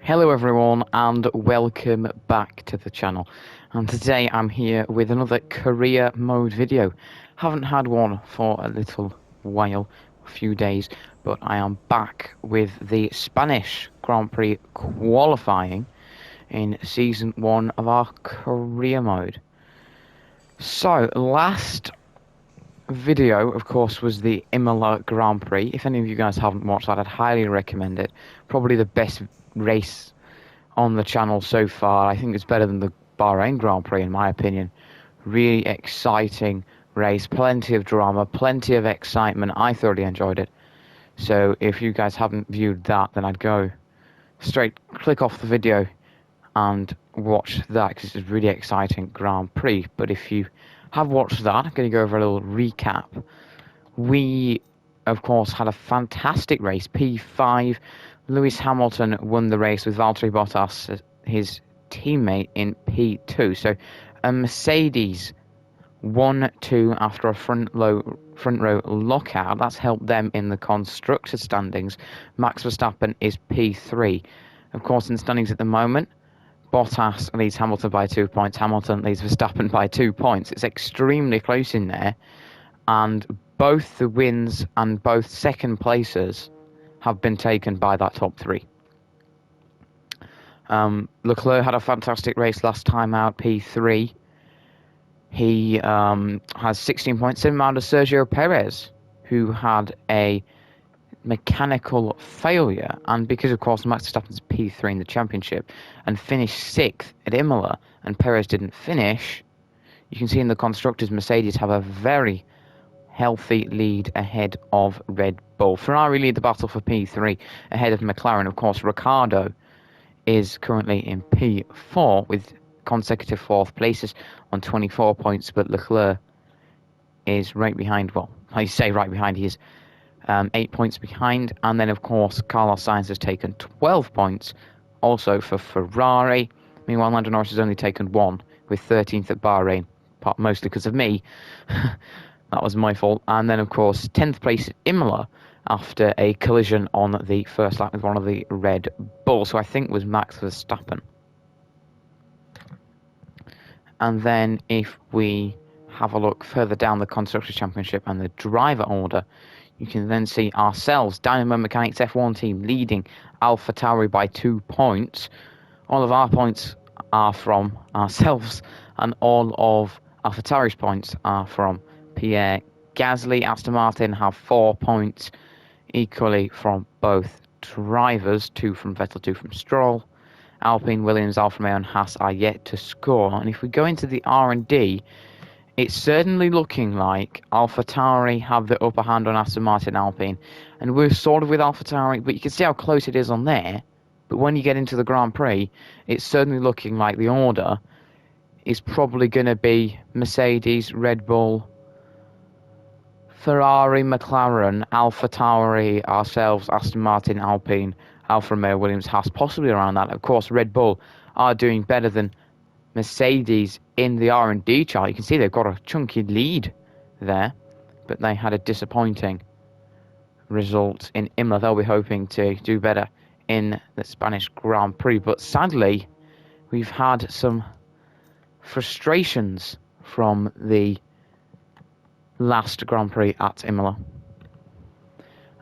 Hello everyone and welcome back to the channel, and today I'm here with another career mode video. Haven't had one for a little while, a few days, but I am back with the Spanish Grand Prix qualifying in season 1 of our career mode. So last video of course was the Imola Grand Prix. If any of you guys haven't watched that, I'd highly recommend it. Probably the best race on the channel so far. I think it's better than the Bahrain Grand Prix in my opinion. Really exciting race, plenty of drama, plenty of excitement. I thoroughly enjoyed it. So if you guys haven't viewed that, then I'd go straight click off the video and watch that, because it's a really exciting Grand Prix. But if you have watched that, I'm going to go over a little recap. We of course had a fantastic race, P5. Lewis Hamilton won the race with Valtteri Bottas, his teammate, in P2. So a Mercedes 1-2 after a front row lockout. That's helped them in the constructor standings. Max Verstappen is P3. Of course, in the standings at the moment, Bottas leads Hamilton by 2 points. Hamilton leads Verstappen by 2 points. It's extremely close in there, and both the wins and both second places have been taken by that top three. Leclerc had a fantastic race last time out, P3. He has 16 points, same amount as Sergio Perez, who had a mechanical failure, and because of course Max Verstappen's P3 in the championship and finished 6th at Imola and Perez didn't finish, you can see in the constructors Mercedes have a very healthy lead ahead of Red Bull. Ferrari lead the battle for P3 ahead of McLaren. Of course, Ricciardo is currently in P4 with consecutive 4th places on 24 points, but Leclerc is right behind. Well, I say right behind, he is 8 points behind. And then, of course, Carlos Sainz has taken 12 points, also for Ferrari. Meanwhile, Lando Norris has only taken 1, with 13th at Bahrain, mostly because of me. That was my fault. And then, of course, 10th place at Imola after a collision on the first lap with one of the Red Bulls, who I think was Max Verstappen. And then if we have a look further down the Constructors' Championship and the driver order, you can then see ourselves, Dynamo Mechanics F1 team, leading AlphaTauri by 2 points. All of our points are from ourselves, and all of AlphaTauri's points are from Pierre Gasly. Aston Martin have 4 points, equally from both drivers, 2 from Vettel, 2 from Stroll. Alpine, Williams, Alfa Romeo and Haas are yet to score. And if we go into the R&D, it's certainly looking like AlphaTauri have the upper hand on Aston Martin, Alpine. And we're sort of with AlphaTauri, but you can see how close it is on there. But when you get into the Grand Prix, it's certainly looking like the order is probably going to be Mercedes, Red Bull, Ferrari, McLaren, AlphaTauri, ourselves, Aston Martin, Alpine, Alfa Romeo, Williams, Haas, possibly around that. Of course, Red Bull are doing better than Mercedes in the R&D chart. You can see they've got a chunky lead there, but they had a disappointing result in Imola. They'll be hoping to do better in the Spanish Grand Prix, but sadly, we've had some frustrations from the last Grand Prix at Imola.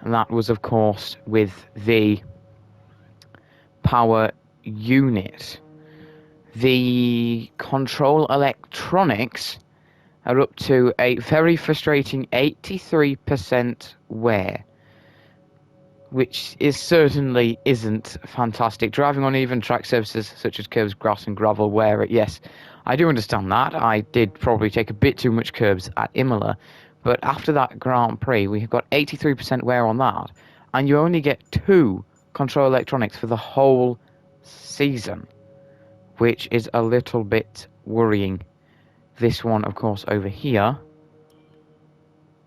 And that was, of course, with the power unit. The control electronics are up to a very frustrating 83% wear, which certainly isn't fantastic. Driving on even track surfaces such as curbs, grass and gravel wear it, yes, I do understand that. I did probably take a bit too much curbs at Imola, but after that Grand Prix, we have got 83% wear on that, and you only get 2 control electronics for the whole season, which is a little bit worrying. This one, of course, over here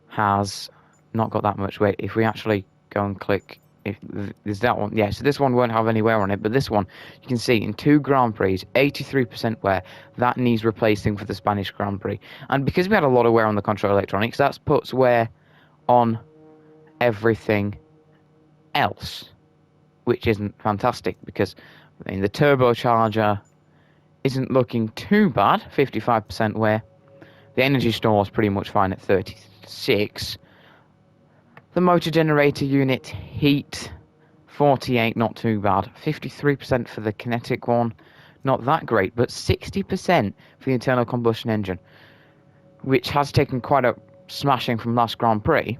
has not got that much weight. If we actually go and click, if there's that one, yeah, so this one won't have any wear on it, but this one, you can see in 2 Grand Prix, 83% wear. That needs replacing for the Spanish Grand Prix. And because we had a lot of wear on the control electronics, that puts wear on everything else, which isn't fantastic, because I mean, the turbocharger isn't looking too bad, 55% wear. The energy store is pretty much fine at 36. The motor generator unit heat, 48, not too bad. 53% for the kinetic one, not that great, but 60% for the internal combustion engine, which has taken quite a smashing from last Grand Prix,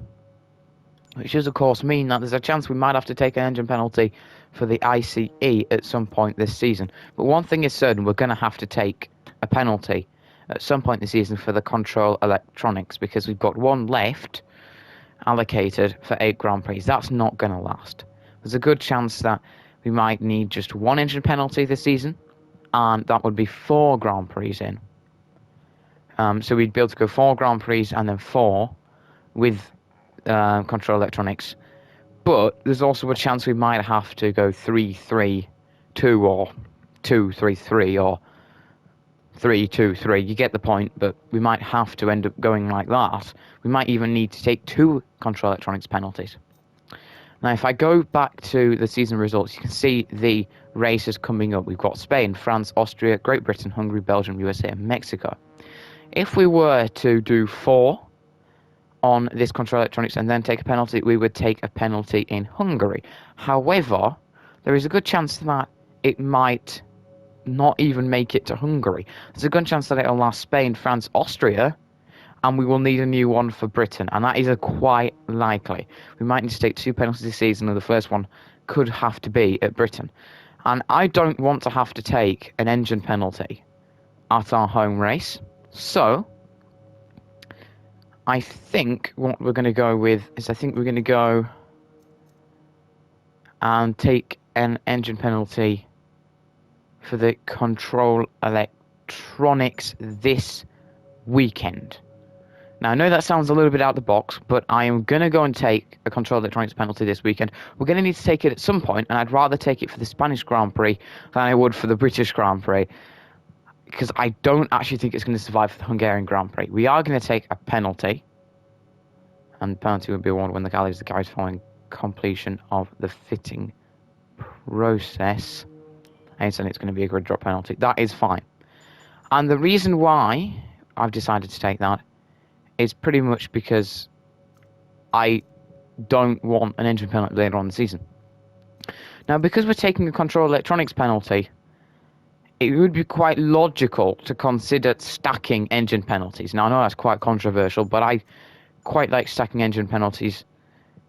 which does of course mean that there's a chance we might have to take an engine penalty for the ICE at some point this season. But one thing is certain, we're going to have to take a penalty at some point this season for the control electronics, because we've got one left allocated for 8 Grand Prix. That's not going to last. There's a good chance that we might need just one engine penalty this season, and that would be 4 Grand Prix in. So we'd be able to go 4 Grand Prix and then 4 with control electronics. But there's also a chance we might have to go 3-3-2 or 2-3-3 or 3-2-3. You get the point, but we might have to end up going like that. We might even need to take 2 control electronics penalties. Now, if I go back to the season results, you can see the races coming up. We've got Spain, France, Austria, Great Britain, Hungary, Belgium, USA, and Mexico. If we were to do 4 on this control electronics and then take a penalty, we would take a penalty in Hungary. However, there is a good chance that it might not even make it to Hungary. There's a good chance that it'll last Spain, France, Austria, and we will need a new one for Britain, and that is quite likely. We might need to take 2 penalties this season, and the first one could have to be at Britain. And I don't want to have to take an engine penalty at our home race, so I think what we're going to go with is we're going to go and take an engine penalty for the control electronics this weekend. Now, I know that sounds a little bit out of the box, but I am going to go and take a control electronics penalty this weekend. We're going to need to take it at some point, and I'd rather take it for the Spanish Grand Prix than I would for the British Grand Prix, because I don't actually think it's going to survive for the Hungarian Grand Prix. We are going to take a penalty, and the penalty would be awarded when the carriage following completion of the fitting process. And it's going to be a grid drop penalty. That is fine. And the reason why I've decided to take that is pretty much because I don't want an engine penalty later on in the season. Now, because we're taking a control electronics penalty, it would be quite logical to consider stacking engine penalties. Now, I know that's quite controversial, but I quite like stacking engine penalties,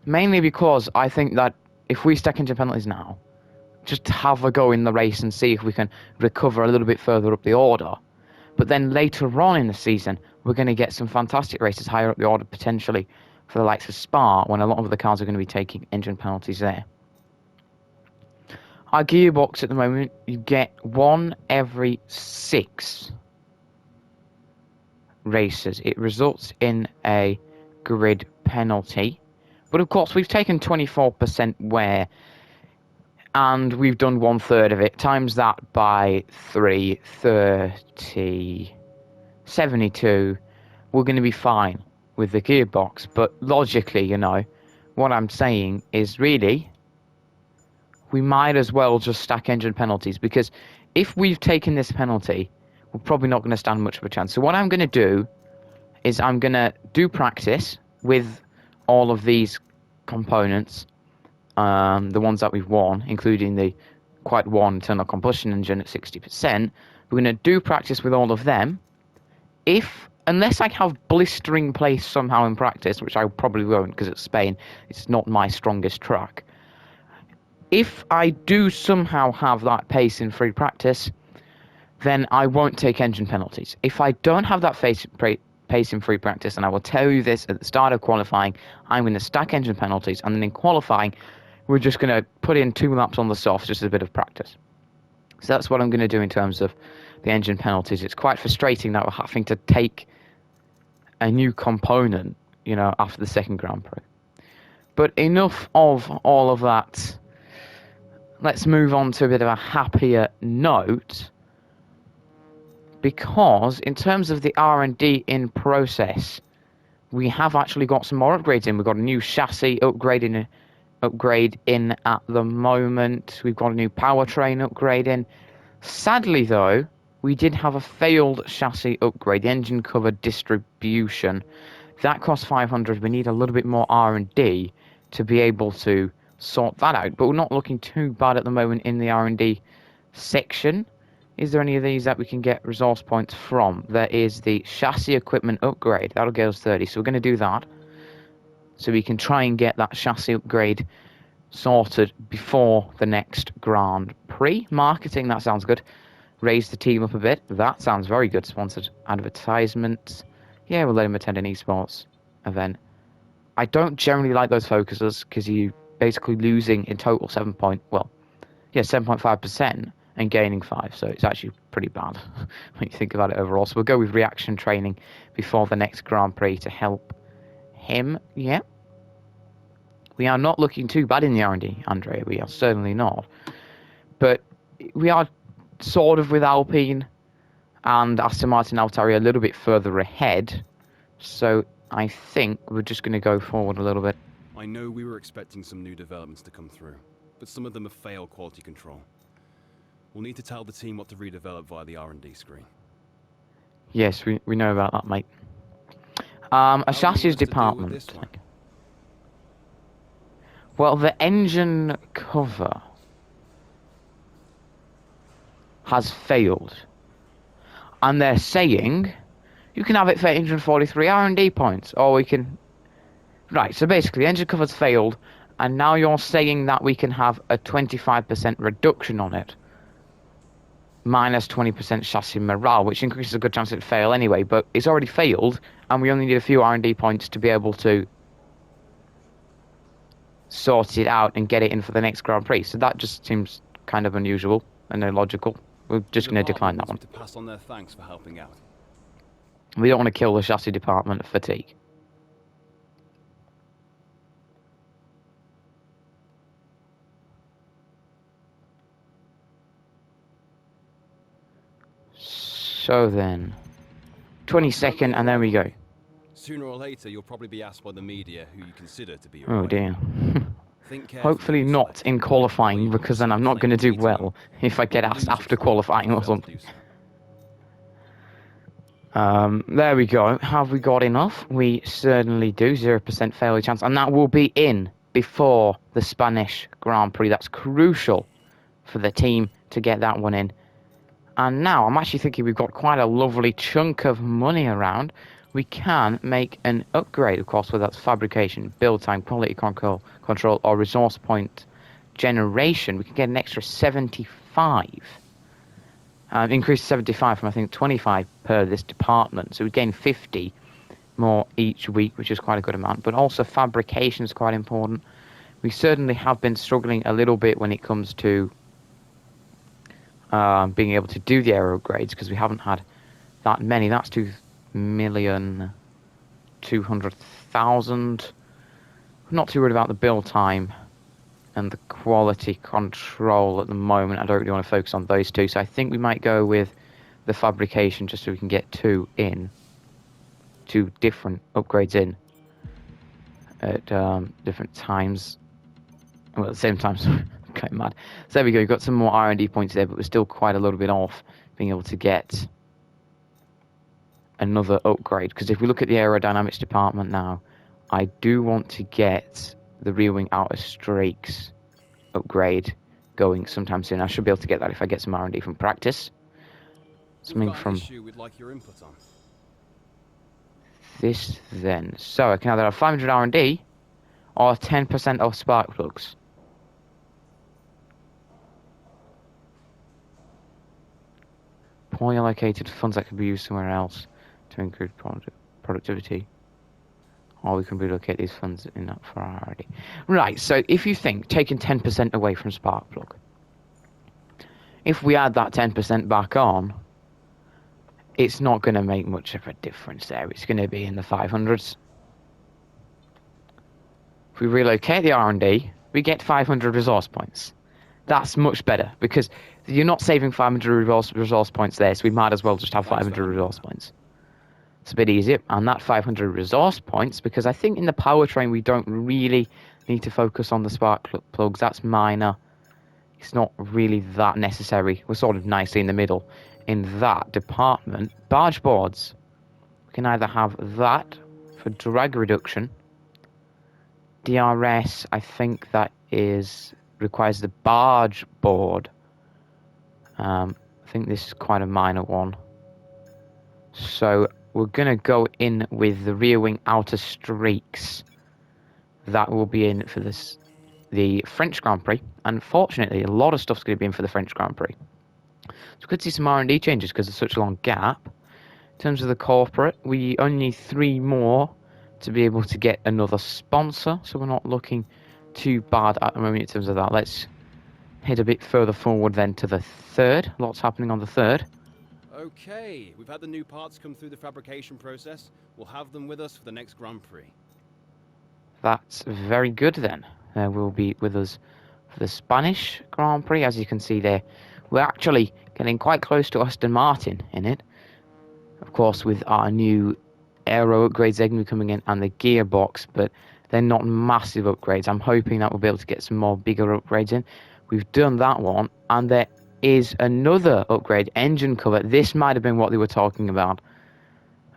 mainly because I think that if we stack engine penalties now, just have a go in the race and see if we can recover a little bit further up the order. But then later on in the season, we're going to get some fantastic races higher up the order, potentially for the likes of Spa, when a lot of the cars are going to be taking engine penalties there. Our gearbox at the moment, you get 1 every 6 races. It results in a grid penalty. But of course, we've taken 24% wear, and we've done 1/3 of it. Times that by 3, 30, 72. We're going to be fine with the gearbox. But logically, what I'm saying is really, we might as well just stack engine penalties, because if we've taken this penalty, we're probably not going to stand much of a chance. So what I'm going to do is I'm going to do practice with all of these components, the ones that we've won, including the quite one internal combustion engine at 60%. We're going to do practice with all of them. Unless I have blistering pace somehow in practice, which I probably won't, because it's Spain, it's not my strongest track. If I do somehow have that pace in free practice, then I won't take engine penalties. If I don't have that pace in free practice, and I will tell you this at the start of qualifying, I'm going to stack engine penalties, and then in qualifying, we're just going to put in 2 laps on the soft, just as a bit of practice. So that's what I'm going to do in terms of the engine penalties. It's quite frustrating that we're having to take a new component, after the second Grand Prix. But enough of all of that. Let's move on to a bit of a happier note, because in terms of the R&D in process, we have actually got some more upgrades in. We've got a new chassis upgrade in upgrade in at the moment. We've got a new powertrain upgrade in. Sadly, though, we did have a failed chassis upgrade, the engine cover distribution. That cost 500. We need a little bit more R&D to be able to sort that out. But we're not looking too bad at the moment in the R&D section. Is there any of these that we can get resource points from? There is the chassis equipment upgrade. That'll get us 30. So we're going to do that. So we can try and get that chassis upgrade sorted before the next Grand Prix. Marketing, that sounds good. Raise the team up a bit. That sounds very good. Sponsored advertisements. Yeah, we'll let him attend an esports event. I don't generally like those focuses because you're basically losing in total 7.5% and gaining 5. So it's actually pretty bad when you think about it overall. So we'll go with reaction training before the next Grand Prix to help him. Yeah. We are not looking too bad in the R&D, Andrea. We are certainly not. But we are sort of with Alpine and Aston Martin Altair a little bit further ahead. So I think we're just going to go forward a little bit. I know we were expecting some new developments to come through, but some of them have failed quality control. We'll need to tell the team what to redevelop via the R&D screen. Yes, we know about that, mate. A chassis department. Well, the engine cover has failed. And they're saying you can have it for 843 R&D points, or we can... Right, so basically the engine cover's failed, and now you're saying that we can have a 25% reduction on it. Minus 20% chassis morale, which increases a good chance it'd fail anyway, but it's already failed, and we only need a few R&D points to be able to sort it out and get it in for the next Grand Prix. So that just seems kind of unusual and illogical. We're just going to decline that one. To pass on their thanks for helping out. We don't want to kill the chassis department of fatigue. So then, 22nd, and there we go. Sooner or later, you'll probably be asked by the media who you consider to be your Oh dear. Think Hopefully not in qualifying, because then I'm not going to do well if I get asked after qualifying or something. There we go. Have we got enough? We certainly do. 0% failure chance, and that will be in before the Spanish Grand Prix. That's crucial for the team to get that one in. And now I'm actually thinking we've got quite a lovely chunk of money around. We can make an upgrade, of course, whether that's fabrication, build time, quality control, or resource point generation. We can get an extra 75. Increase 75 from, I think, 25 per this department. So we gain 50 more each week, which is quite a good amount. But also fabrication is quite important. We certainly have been struggling a little bit when it comes to being able to do the aero upgrades, because we haven't had that many. That's 2,200,000. I'm not too worried about the build time and the quality control at the moment. I don't really want to focus on those two, so I think we might go with the fabrication just so we can get two different upgrades in at different times. Well, at the same time, so kind of mad. So there we go. We've got some more R&D points there, but we're still quite a little bit off being able to get another upgrade. Because if we look at the aerodynamics department now, I do want to get the rear wing outer strakes upgrade going sometime soon. I should be able to get that if I get some R&D from practice. Something from we'd like your input on. This then. So I can either have 500 R&D or 10% off spark plugs. Poorly allocated funds that could be used somewhere else to increase productivity. Or we can relocate these funds in that for R&D. Right, so if you think taking 10% away from spark plug, if we add that 10% back on, it's not going to make much of a difference there. It's going to be in the 500s. If we relocate the R&D, we get 500 resource points. That's much better, because you're not saving 500 resource points there, so we might as well just have 500 resource points. It's a bit easier. And that 500 resource points, because I think in the powertrain we don't really need to focus on the spark plugs. That's minor. It's not really that necessary. We're sort of nicely in the middle in that department. Barge boards. We can either have that for drag reduction. DRS, I think that requires the barge board. I think this is quite a minor one. So we're going to go in with the rear wing outer streaks. That will be in for the French Grand Prix. Unfortunately, a lot of stuff's going to be in for the French Grand Prix. So we could see some R&D changes because there's such a long gap. In terms of the corporate, we only need 3 more to be able to get another sponsor. So we're not looking too bad at the moment in terms of that. Let's head a bit further forward then to the 3rd. Lots happening on the 3rd. Okay, we've had the new parts come through the fabrication process. We'll have them with us for the next Grand Prix. That's very good then. Will be with us for the Spanish Grand Prix. As you can see there, we're actually getting quite close to Aston Martin in it. Of course, with our new aero upgrades, they're going to be coming in, and the gearbox, but they're not massive upgrades. I'm hoping that we'll be able to get some more bigger upgrades in. We've done that one, and there is another upgrade, engine cover. This might have been what they were talking about.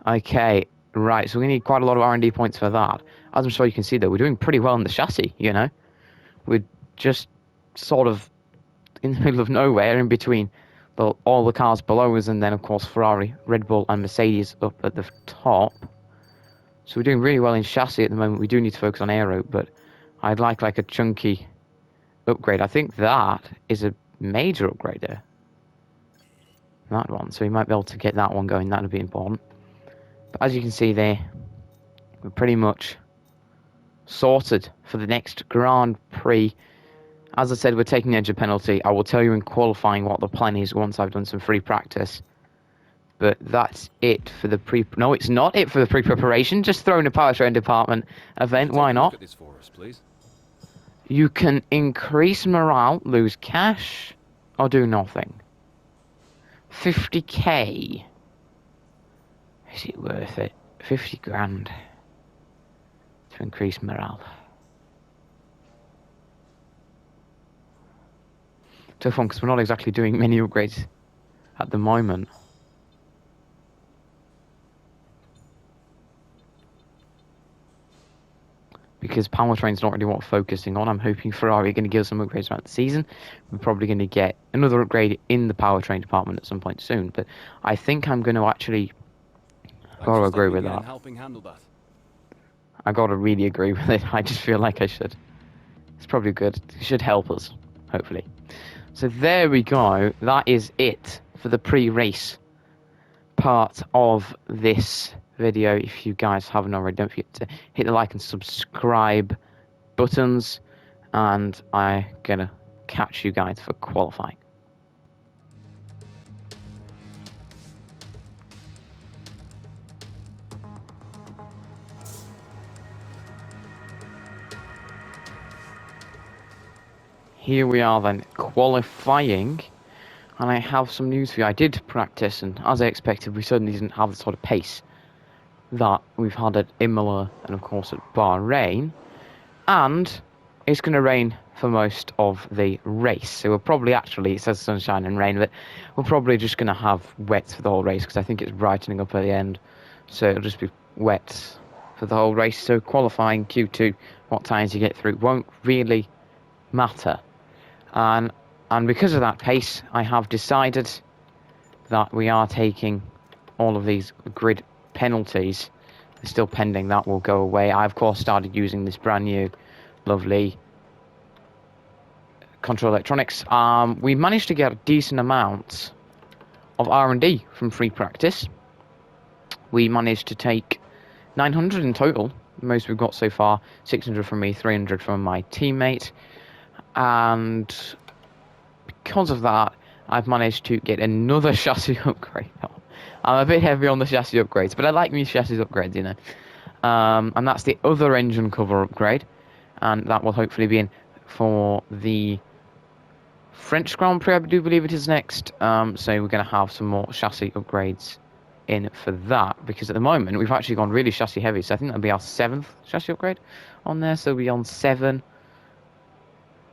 Okay, right, so we need quite a lot of R&D points for that. As I'm sure you can see, though, we're doing pretty well in the chassis, you know. We're just sort of in the middle of nowhere, in between all the cars below us, and then, of course, Ferrari, Red Bull, and Mercedes up at the top. So we're doing really well in chassis at the moment. We do need to focus on aero, but I'd like a chunky upgrade. I think that is a major upgrade there. That one. So we might be able to get that one going. That would be important. But as you can see there, we're pretty much sorted for the next Grand Prix. As I said, we're taking the engine penalty. I will tell you in qualifying what the plan is once I've done some free practice. But that's it for the No, it's not it for the pre-preparation. Just throwing a powertrain department event. Why not? Look at this for us, please. You can increase morale, lose cash, or do nothing. 50k. Is it worth it? 50 grand to increase morale. Tough one because we're not exactly doing many upgrades at the moment. Because powertrain's not really what we're focusing on. I'm hoping Ferrari are going to give us some upgrades throughout the season. We're probably going to get another upgrade in the powertrain department at some point soon. But I think I'm going to actually gotta agree with that. Helping handle that. I gotta really agree with it. I just feel like I should. It's probably good. It should help us, hopefully. So there we go. That is it for the pre-race part of this video. If you guys haven't already, don't forget to hit the like and subscribe buttons, and I'm gonna catch you guys for qualifying. Here we are then, qualifying, and I have some news for you. I did practice, and as I expected, we certainly didn't have the sort of pace that we've had at Imola and of course at Bahrain, and it's going to rain for most of the race. So we're probably actually, it says sunshine and rain, but we're probably just going to have wet for the whole race because I think it's brightening up at the end. So it'll just be wet for the whole race. So qualifying Q2, what times you get through, won't really matter. And because of that pace, I have decided that we are taking all of these grid penalties. They're still pending. That will go away. I, of course, started using this brand new, lovely control electronics. We managed to get a decent amount of R&D from free practice. We managed to take 900 in total. The most we've got so far. 600 from me, 300 from my teammate. And because of that, I've managed to get another chassis upgrade. I'm a bit heavy on the chassis upgrades, but I like these chassis upgrades, you know. And that's the other engine cover upgrade, and that will hopefully be in for the French Grand Prix, I do believe it is next. So we're going to have some more chassis upgrades in for that, because at the moment we've actually gone really chassis heavy, so I think that'll be our 7th chassis upgrade on there, so we'll be on 7.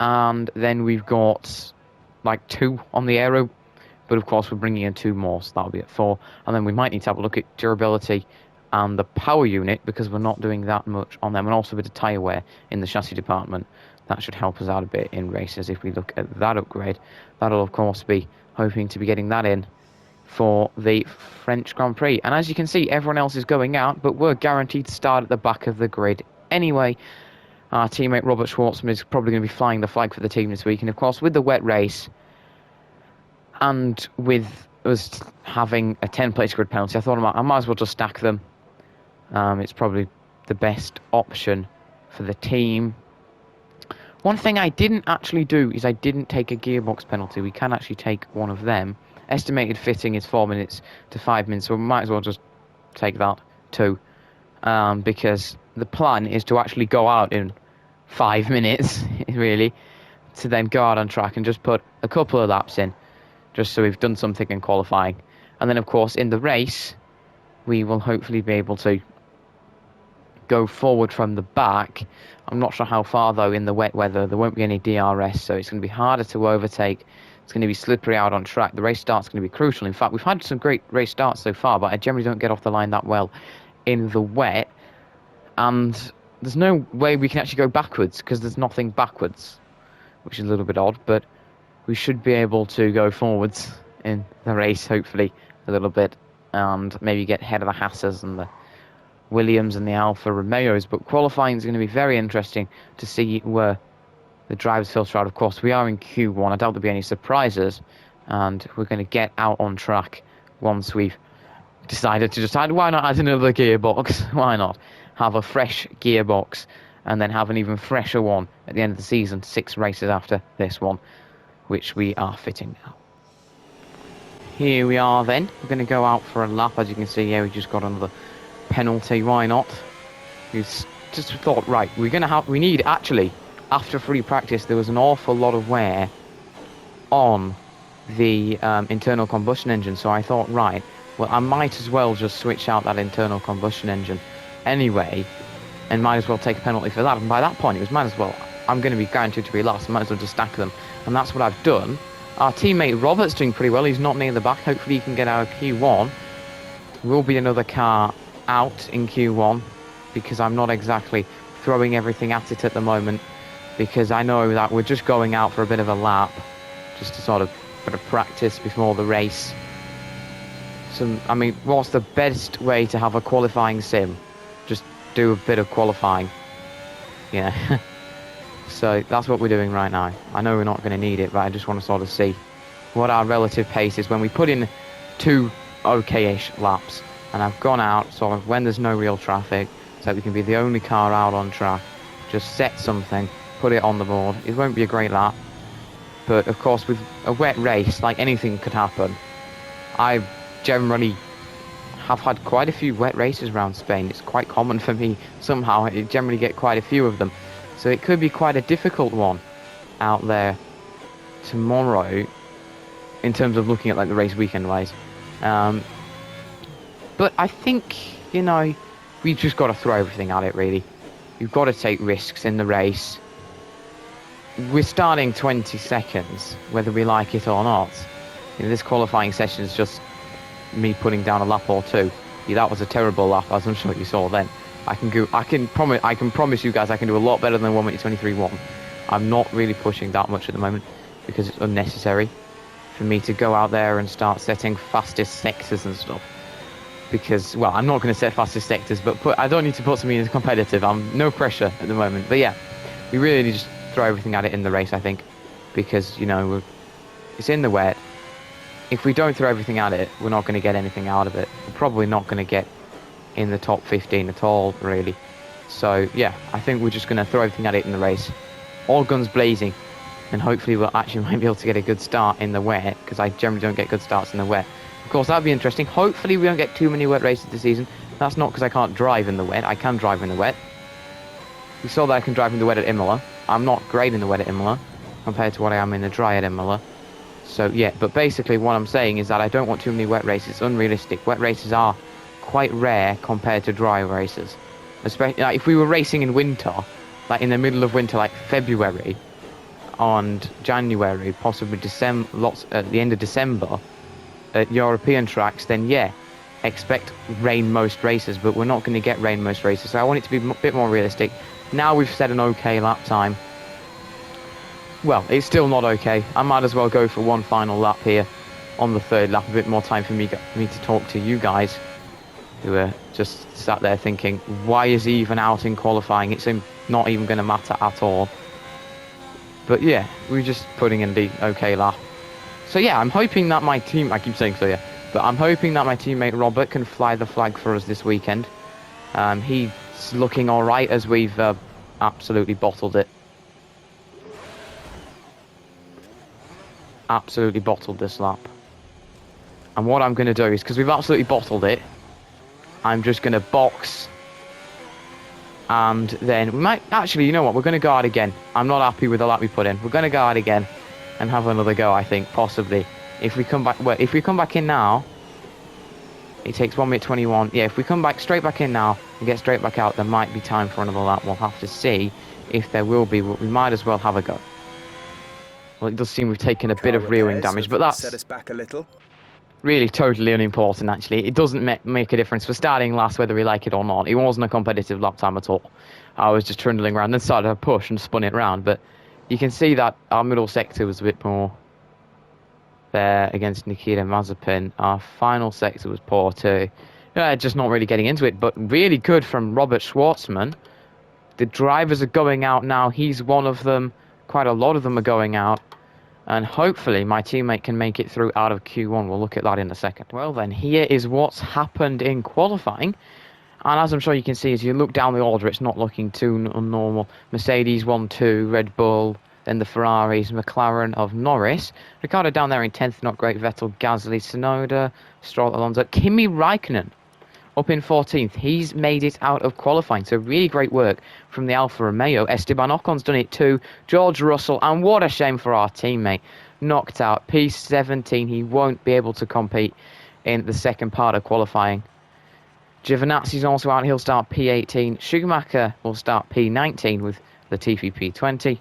And then we've got like 2 on the aero, but of course we're bringing in 2 more, so that'll be at 4. And then we might need to have a look at durability and the power unit, because we're not doing that much on them, and also a bit of tyre wear in the chassis department. That should help us out a bit in races if we look at that upgrade. That'll of course be hoping to be getting that in for the French Grand Prix. And as you can see, everyone else is going out, but we're guaranteed to start at the back of the grid anyway. Our teammate Robert Schwartzman is probably going to be flying the flag for the team this week. And of course, with the wet race and with us having a 10-place grid penalty, I thought I might as well just stack them. It's probably the best option for the team. One thing I didn't actually do is I didn't take a gearbox penalty. We can actually take one of them. Estimated fitting is 4 minutes to 5 minutes, so we might as well just take that too. Because the plan is to actually go out in 5 minutes, really, to then go out on track and just put a couple of laps in, just so we've done something in qualifying. And then, of course, in the race, we will hopefully be able to go forward from the back. I'm not sure how far, though, in the wet weather. There won't be any DRS, so it's going to be harder to overtake. It's going to be slippery out on track. The race start's going to be crucial. In fact, we've had some great race starts so far, but I generally don't get off the line that well in the wet. And there's no way we can actually go backwards, because there's nothing backwards, which is a little bit odd, but we should be able to go forwards in the race, hopefully, a little bit, and maybe get ahead of the Hassas and the Williams and the Alfa Romeos. But qualifying is going to be very interesting to see where the drivers filter out. Of course, we are in Q1. I doubt there'll be any surprises, and we're going to get out on track once we've decided to decide, why not add another gearbox? Why not have a fresh gearbox and then have an even fresher one at the end of the season, 6 races after this one, which we are fitting now. Here we are then. We're going to go out for a lap. As you can see, yeah, we just got another penalty. Why not? We just thought, right, we need, actually, after free practice, there was an awful lot of wear on the internal combustion engine, so I thought, right, well, I might as well just switch out that internal combustion engine anyway, and might as well take a penalty for that. And by that point, it was might as well, I'm going to be guaranteed to be last, I might as well just stack them. And that's what I've done. Our teammate Robert's doing pretty well. He's not near the back. Hopefully he can get out of Q1. Will be another car out in Q1, because I'm not exactly throwing everything at it at the moment, because I know that we're just going out for a bit of a lap, just to sort of bit of practice before the race. I mean, what's the best way to have a qualifying sim? Just do a bit of qualifying. Yeah. So that's what we're doing right now. I know we're not going to need it, but I just want to sort of see what our relative pace is when we put in 2 okay-ish laps. And I've gone out sort of when there's no real traffic, so we can be the only car out on track. Just set something, put it on the board. It won't be a great lap, but of course with a wet race, like, anything could happen. I generally have had quite a few wet races around Spain. It's quite common for me somehow. I generally get quite a few of them. So it could be quite a difficult one out there tomorrow in terms of looking at like the race weekend wise. But I think, you know, we've just got to throw everything at it, really. You've got to take risks in the race. We're starting 20 seconds, whether we like it or not. You know, this qualifying session is just me putting down a lap or 2. Yeah, that was a terrible lap, as I'm sure you saw then. I can promise you guys I can do a lot better than 1:23.1. I'm not really pushing that much at the moment because it's unnecessary for me to go out there and start setting fastest sectors and stuff. Because, well, I'm not going to set fastest sectors, but I don't need to put something into competitive. I'm no pressure at the moment. But yeah, we really need to just throw everything at it in the race, I think, because, you know, it's in the wet. If we don't throw everything at it, we're not going to get anything out of it. We're probably not going to get in the top 15 at all, really. So yeah, I think we're just going to throw everything at it in the race, all guns blazing, and hopefully we'll actually might be able to get a good start in the wet, because I generally don't get good starts in the wet. Of course, that'd be interesting. Hopefully we don't get too many wet races this season. That's not because I can't drive in the wet. I can drive in the wet. We saw that I can drive in the wet at Imola. I'm not great in the wet at Imola compared to what I am in the dry at Imola. So yeah, but basically what I'm saying is that I don't want too many wet races. It's unrealistic. Wet races are quite rare compared to dry races. Especially like, if we were racing in winter, like in the middle of winter, like February and January, possibly December, lots at the end of December at European tracks, then yeah, expect rain most races. But we're not going to get rain most races, so I want it to be a bit more realistic. Now we've set an okay lap time. Well, it's still not okay. I might as well go for one final lap here on the third lap. A bit more time for me to talk to you guys who are just sat there thinking, why is he even out in qualifying? It's not even going to matter at all. But yeah, we're just putting in the okay lap. So yeah, I'm hoping that my team, I keep saying so yeah, but I'm hoping that my teammate Robert can fly the flag for us this weekend. He's looking alright as we've absolutely bottled it. Absolutely bottled this lap. And what I'm going to do is, because we've absolutely bottled it, I'm just going to box. And then we might, actually, you know what, we're going to go out again. I'm not happy with the lap we put in. We're going to go out again and have another go, I think, possibly. If we come back, well, if we come back in now, it takes 1 minute 21. Yeah, if we come back straight back in now and get straight back out, there might be time for another lap. We'll have to see if there will be, but we might as well have a go. Well, it does seem we've taken a bit of rear wing damage, but that's set us back a little. really totally unimportant, actually. It doesn't make a difference for starting last, whether we like it or not. It wasn't a competitive lap time at all. I was just trundling around, then started a push and spun it round, but you can see that our middle sector was a bit more there against Nikita Mazepin. Our final sector was poor too. Just not really getting into it, but really good from Robert Schwartzman. The drivers are going out now. He's one of them. Quite a lot of them are going out. And hopefully my teammate can make it through out of Q1. We'll look at that in a second. Well then, here is what's happened in qualifying. And as I'm sure you can see, as you look down the order, it's not looking too normal. Mercedes 1-2, Red Bull, then the Ferraris, McLaren of Norris. Ricciardo down there in 10th, not great. Vettel, Gasly, Tsunoda, Stroll, Alonso. Kimi Raikkonen up in 14th. He's made it out of qualifying. So really great work from the Alfa Romeo. Esteban Ocon's done it too. George Russell, and what a shame for our teammate. Knocked out P17. He won't be able to compete in the second part of qualifying. Giovinazzi's also out. He'll start P18. Schumacher will start P19 with Latifi P20.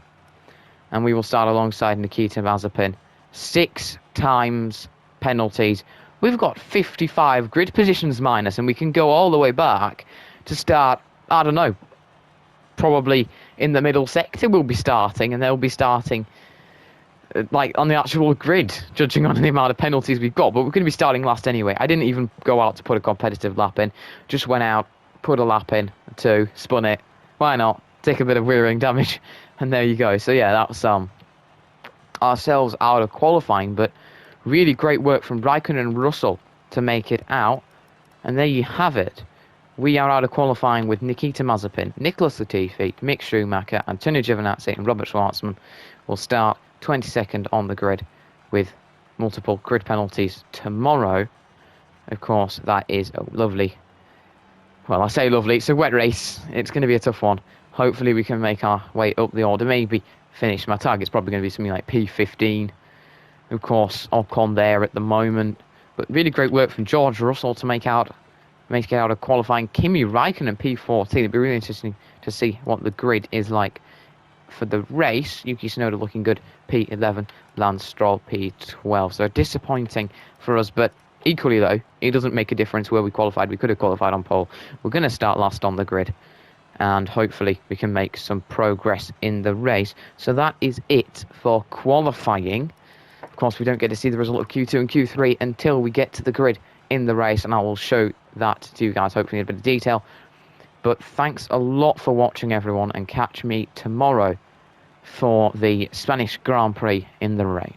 And we will start alongside Nikita Mazepin. 6 times penalties. We've got 55 grid positions minus, and we can go all the way back to start, I don't know, probably in the middle sector we'll be starting, and they'll be starting like on the actual grid, judging on the amount of penalties we've got. But we're going to be starting last anyway. I didn't even go out to put a competitive lap in. Just went out, put a lap in, 2, spun it. Why not? Take a bit of rear wing damage, and there you go. So yeah, that was ourselves out of qualifying, but really great work from Raikkonen and Russell to make it out. And there you have it. We are out of qualifying with Nikita Mazepin, Nicholas Latifi, Mick Schumacher, Antonio Giovinazzi and Robert Schwartzman will start 22nd on the grid with multiple grid penalties tomorrow. Of course, that is a lovely, well, I say lovely, it's a wet race. It's going to be a tough one. Hopefully we can make our way up the order, maybe finish. My target's probably going to be something like P15. Of course, Ocon there at the moment. But really great work from George Russell to make it out of qualifying. Kimi Raikkonen P14. It'd be really interesting to see what the grid is like for the race. Yuki Tsunoda looking good. P11. Lance Stroll P12. So disappointing for us, but equally though, it doesn't make a difference where we qualified. We could have qualified on pole. We're going to start last on the grid, and hopefully we can make some progress in the race. So that is it for qualifying. Of course, we don't get to see the result of Q2 and Q3 until we get to the grid in the race, and I will show that to you guys, hopefully in a bit of detail. But thanks a lot for watching, everyone, and catch me tomorrow for the Spanish Grand Prix in the rain.